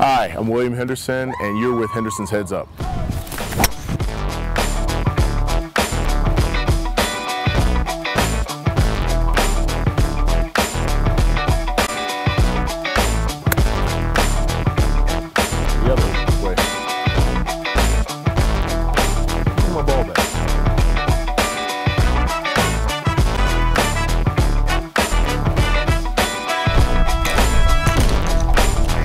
Hi, I'm William Henderson, and you're with Henderson's Heads Up. The other way. Give my ball back.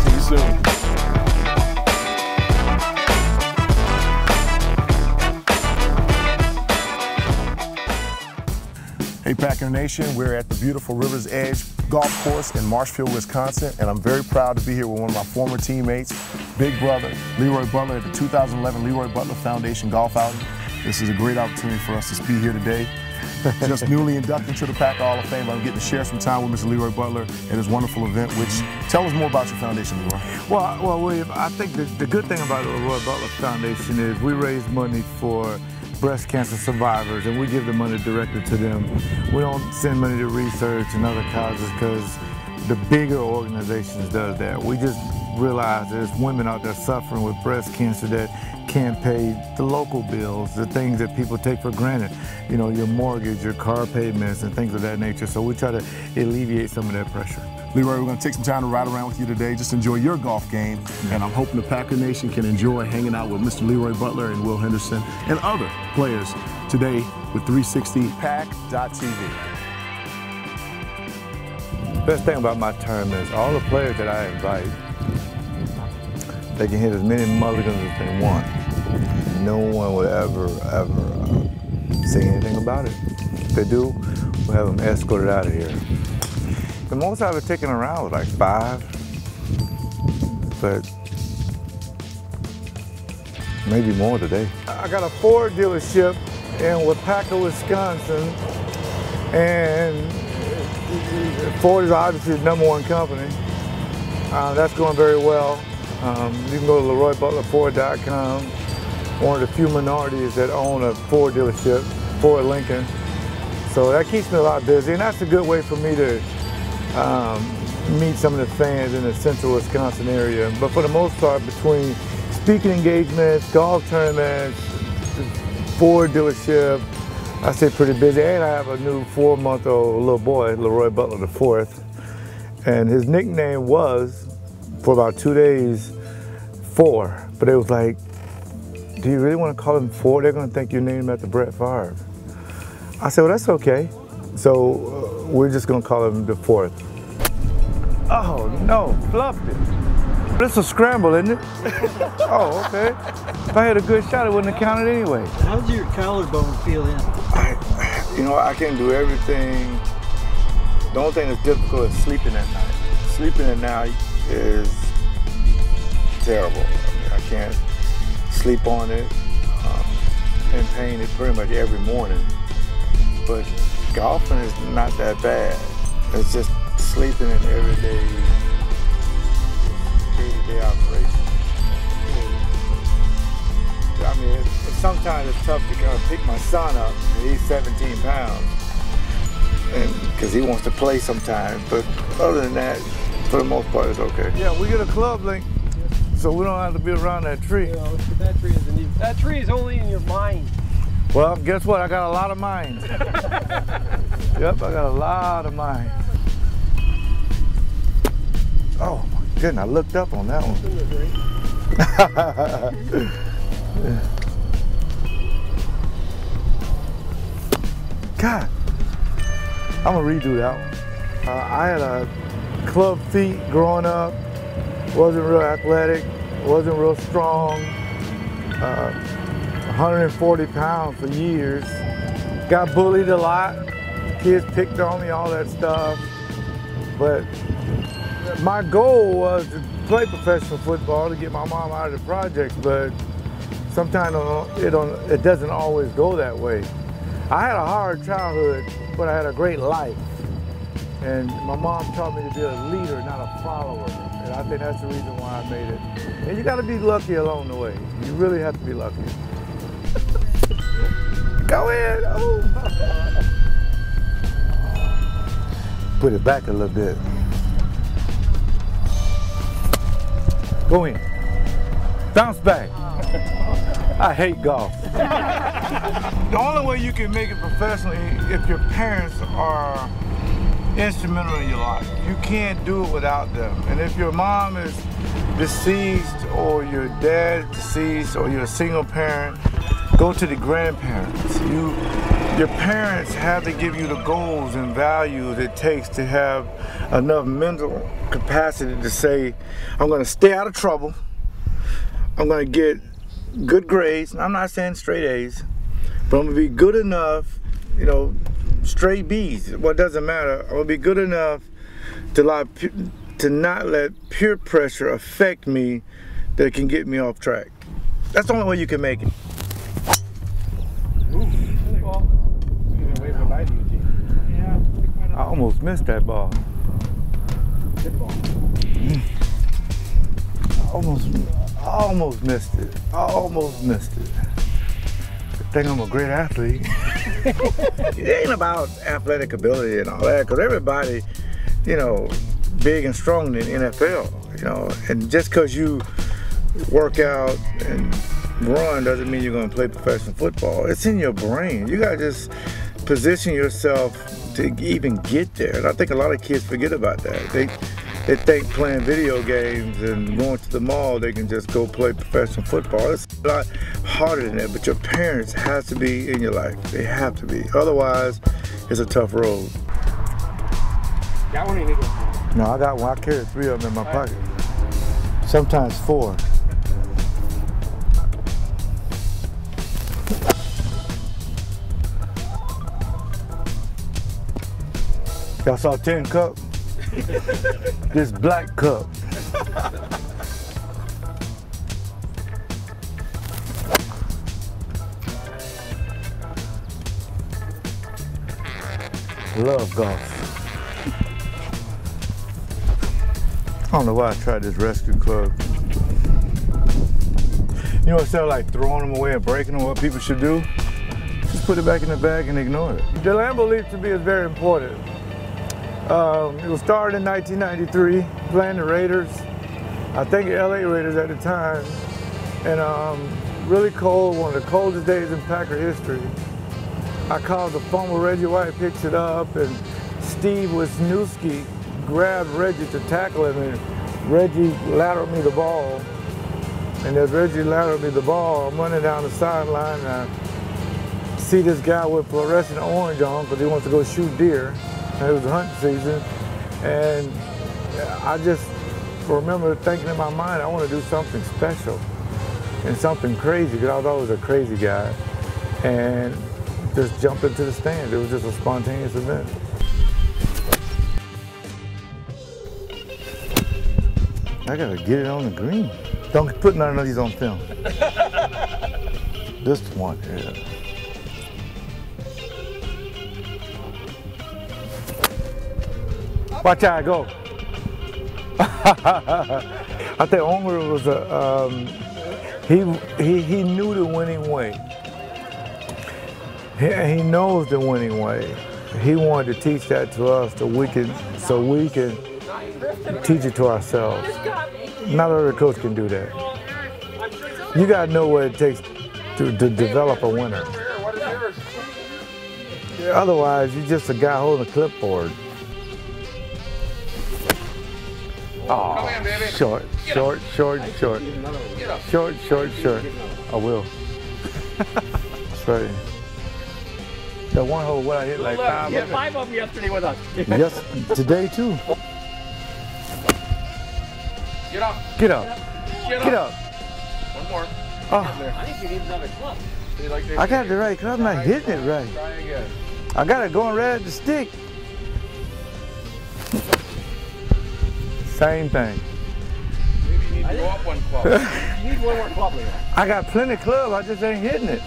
See you soon. Hey Packer Nation, we're at the beautiful River's Edge Golf Course in Marshfield, Wisconsin, and I'm very proud to be here with one of my former teammates, big brother, Leroy Butler, at the 2011 Leroy Butler Foundation Golf Outing. This is a great opportunity for us to be here today. Just newly inducted to the Packer Hall of Fame, I'm getting to share some time with Mr. Leroy Butler at this wonderful event, tell us more about your foundation, Leroy. Well, William, I think the good thing about the Leroy Butler Foundation is we raise money for breast cancer survivors, and we give the money directly to them. We don't send money to research and other causes because the bigger organizations does that. We just realize there's women out there suffering with breast cancer that can't pay the local bills, the things that people take for granted, you know, your mortgage, your car payments, and things of that nature. So we try to alleviate some of that pressure. Leroy, we're going to take some time to ride around with you today. Just enjoy your golf game, and I'm hoping the Packer Nation can enjoy hanging out with Mr. Leroy Butler and Will Henderson and other players today with 360pack.tv. Best thing about my term is all the players that I invite, they can hit as many mulligans as they want. No one will ever say anything about it. If they do, we'll have them escorted out of here. The most I've ever taken around was like 5, but maybe more today. I got a Ford dealership in Waupaca, Wisconsin, and Ford is obviously the #1 company. That's going very well. You can go to LeroyButlerFord.com, one of the few minorities that own a Ford dealership, Ford Lincoln. So that keeps me a lot busy, and that's a good way for me to meet some of the fans in the central Wisconsin area. But for the most part, between speaking engagements, golf tournaments, Ford dealership, I stay pretty busy. And I have a new 4-month-old little boy, Leroy Butler IV. And his nickname was, for about 2 days, 4. But it was like, do you really want to call him 4? They're going to think you named him after Brett Favre. I said, well, that's okay. So we're just going to call him the 4th. Oh, no, fluffed it. It's a scramble, isn't it? Oh, okay. If I had a good shot, it wouldn't have counted anyway. How's your collarbone feel in? You know, I can do everything. The only thing that's difficult is sleeping at night. Sleeping at night is terrible. I can't sleep on it. In pain it pretty much every morning. But golfing is not that bad. It's just sleeping in everyday, day-to-day operation. I mean, sometimes it's tough to kind of pick my son up. He's 17 pounds, because he wants to play sometimes. But other than that, for the most part, it's okay. Yeah, we get a club link, so we don't have to be around that tree. You know, that tree is only in your mind. Well, guess what? I got a lot of minds. Yep, I got a lot of minds. Oh my goodness, I looked up on that one. God, I'm gonna redo that one. I had a club feet growing up, wasn't real athletic, wasn't real strong. 140 pounds for years. Got bullied a lot. Kids picked on me, all that stuff. But my goal was to play professional football to get my mom out of the projects, but sometimes it doesn't always go that way. I had a hard childhood, but I had a great life. And my mom taught me to be a leader, not a follower. And I think that's the reason why I made it. And you gotta be lucky along the way. You really have to be lucky. Go in, oh. Put it back a little bit. Go in. Bounce back. I hate golf. The only way you can make it professionally if your parents are instrumental in your life. You can't do it without them. And if your mom is deceased or your dad is deceased or you're a single parent, go to the grandparents. Your parents have to give you the goals and values it takes to have enough mental capacity to say, I'm going to stay out of trouble. I'm going to get good grades. I'm not saying straight A's, but I'm going to be good enough, you know, straight B's. Well, it doesn't matter. I'm going to be good enough to not let peer pressure affect me that it can get me off track. That's the only way you can make it. I almost missed that ball. Good ball. I almost missed it. I almost missed it. I think I'm a great athlete. It ain't about athletic ability and all that, because everybody, you know, big and strong in the NFL, you know, and just because you work out and run doesn't mean you're going to play professional football. It's in your brain. You got to just position yourself to even get there. And I think a lot of kids forget about that. They think playing video games and going to the mall, they can just go play professional football. It's a lot harder than that, but your parents have to be in your life. They have to be. Otherwise, it's a tough road. Got one or you need one? No, I got one. I carry 3 of them in my pocket. Sometimes 4. Y'all saw 10 cup? This black cup. Love golf. I don't know why I tried this rescue club. You know, instead of like throwing them away and breaking them, what people should do, just put it back in the bag and ignore it. The Lambeau Leap to me is very important. It was started in 1993, playing the Raiders. I think the LA Raiders at the time. And really cold, one of the coldest days in Packer history. I called the phone with Reggie White, picked it up, and Steve Wisniewski grabbed Reggie to tackle him, and Reggie lateraled me the ball. And as Reggie lateraled me the ball, I'm running down the sideline, and I see this guy with fluorescent orange on because he wants to go shoot deer. It was hunting season, and I just remember thinking in my mind, I want to do something special and something crazy, because I was always a crazy guy, and just jumped into the stand. It was just a spontaneous event. I gotta get it on the green. Don't put none of these on film. This one, yeah. Watch how I go. I think Omer was he knew the winning way. He knows the winning way. He wanted to teach that to us so we can teach it to ourselves. Not every coach can do that. You gotta know what it takes to develop a winner. Otherwise, you're just a guy holding a clipboard. Oh, short. I will. That's right. That one hole, what I hit like 5 You hit 5 of them yesterday with us. Yes, today too. Get up. Get up. Get up. One more. Oh. I think you need another club. I got the right club, I'm not hitting it right. Try again. I got it going right at the stick. Same thing. Maybe you need to go up one club. You need one more club, Leroy. I got plenty of club, I just ain't hitting it.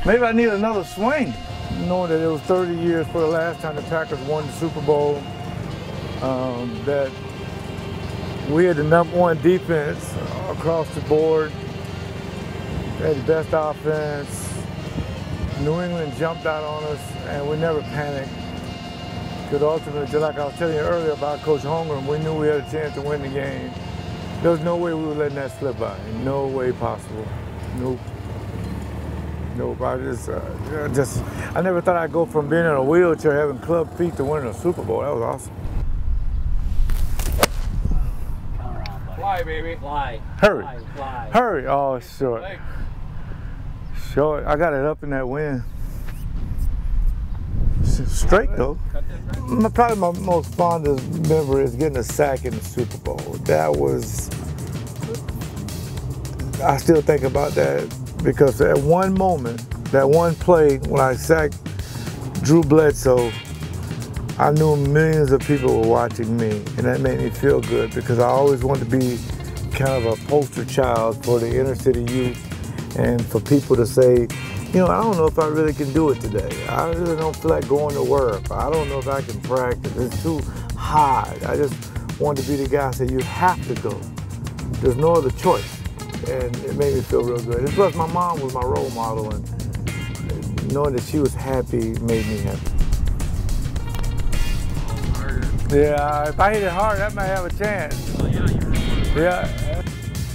Maybe I need another swing. Knowing that it was 30 years for the last time the Packers won the Super Bowl, that we had the #1 defense across the board, had the best offense. New England jumped out on us, and we never panicked. Because ultimately, just like I was telling you earlier about Coach Holmgren, we knew we had a chance to win the game. There's no way we were letting that slip by. No way possible. Nope. Nope. I never thought I'd go from being in a wheelchair, having club feet, to winning a Super Bowl. That was awesome. Fly, baby. Fly. Hurry. Fly, fly. Hurry. Oh, short. Thanks. Short. I got it up in that wind. Straight though. Probably my most fondest memory is getting a sack in the Super Bowl. That was, I still think about that because at one moment, that one play when I sacked Drew Bledsoe, I knew millions of people were watching me, and that made me feel good because I always wanted to be kind of a poster child for the inner city youth and for people to say, you know, I don't know if I really can do it today. I really don't feel like going to work. I don't know if I can practice. It's too hard. I just wanted to be the guy who said, you have to go. There's no other choice. And it made me feel real good. And plus, my mom was my role model, and knowing that she was happy made me happy. Yeah, if I hit it hard, I might have a chance. Oh, yeah, you were. Yeah.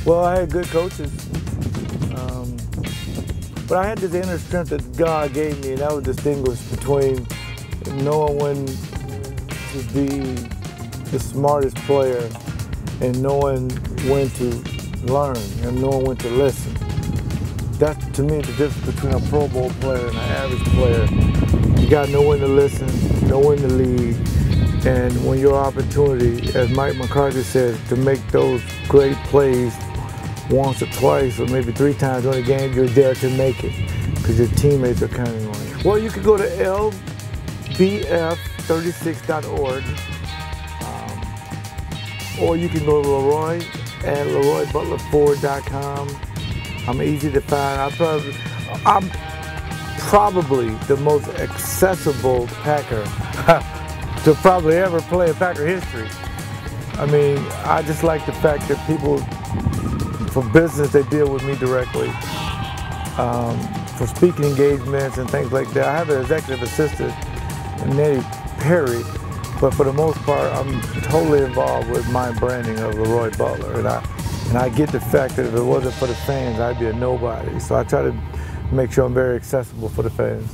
Well, I had good coaches. But I had this inner strength that God gave me, and that was distinguished between knowing when to be the smartest player and knowing when to learn and knowing when to listen. That's, to me, the difference between a Pro Bowl player and an average player. You got to know when to listen, know when to lead, and when your opportunity, as Mike McCarthy said, to make those great plays once or twice or maybe 3 times during the game, you're there to make it because your teammates are counting on you. Well, you could go to lbf36.org or you can go to Leroy at LeroyButlerFord.com. I'm easy to find. I'm probably the most accessible Packer to probably ever play in Packer history. I mean, I just like the fact that people, for business, they deal with me directly. For speaking engagements and things like that, I have an executive assistant, Nettie Perry, but for the most part, I'm totally involved with my branding of Leroy Butler. And I get the fact that if it wasn't for the fans, I'd be a nobody. So I try to make sure I'm very accessible for the fans.